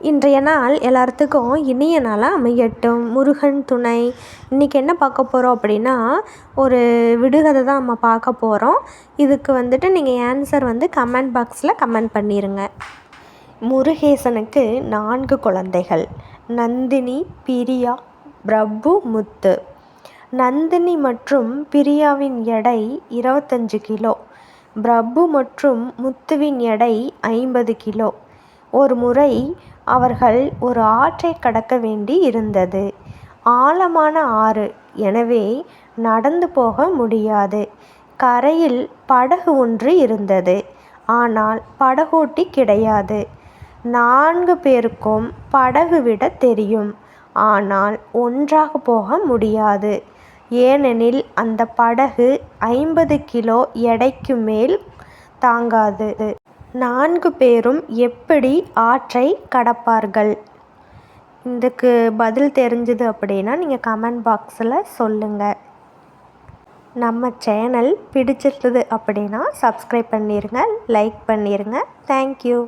இன்றைய நாள் எல்லாத்துக்கும் இனிய நாளாக அமையட்டும். முருகன் துணை. இன்றைக்கி என்ன பார்க்க போகிறோம் அப்படின்னா, ஒரு விடுகதை தான் நம்ம பார்க்க போகிறோம். இதுக்கு நீங்கள் ஆன்சர் கமெண்ட் பாக்ஸில் கமெண்ட் பண்ணிடுங்க. முருகேசனுக்கு 4 குழந்தைகள். நந்தினி, பிரியா, பிரபு, முத்து. நந்தினி மற்றும் பிரியாவின் எடை 25 கிலோ. பிரபு மற்றும் முத்துவின் எடை 50 கிலோ. ஒரு முறை அவர்கள் ஒரு ஆற்றை கடக்க வேண்டி இருந்தது. ஆழமான ஆறு, எனவே நடந்து போக முடியாது. கரையில் படகு ஒன்று இருந்தது, ஆனால் படகோட்டி கிடையாது. 4 பேருக்கும் படகு விட தெரியும், ஆனால் ஒன்றாக போக முடியாது. ஏனெனில் அந்த படகு 50 கிலோ எடைக்கு மேல் தாங்காது. 4 பேரும் எப்படி ஆற்றை கடப்பார்கள்? இதுக்கு பதில் தெரிஞ்சுது அப்படின்னா நீங்கள் கமெண்ட் பாக்ஸில் சொல்லுங்கள். நம்ம சேனல் பிடிச்சிருந்தது அப்படின்னா சப்ஸ்கிரைப் பண்ணிடுங்க, லைக் பண்ணிடுங்க. தேங்க்யூ.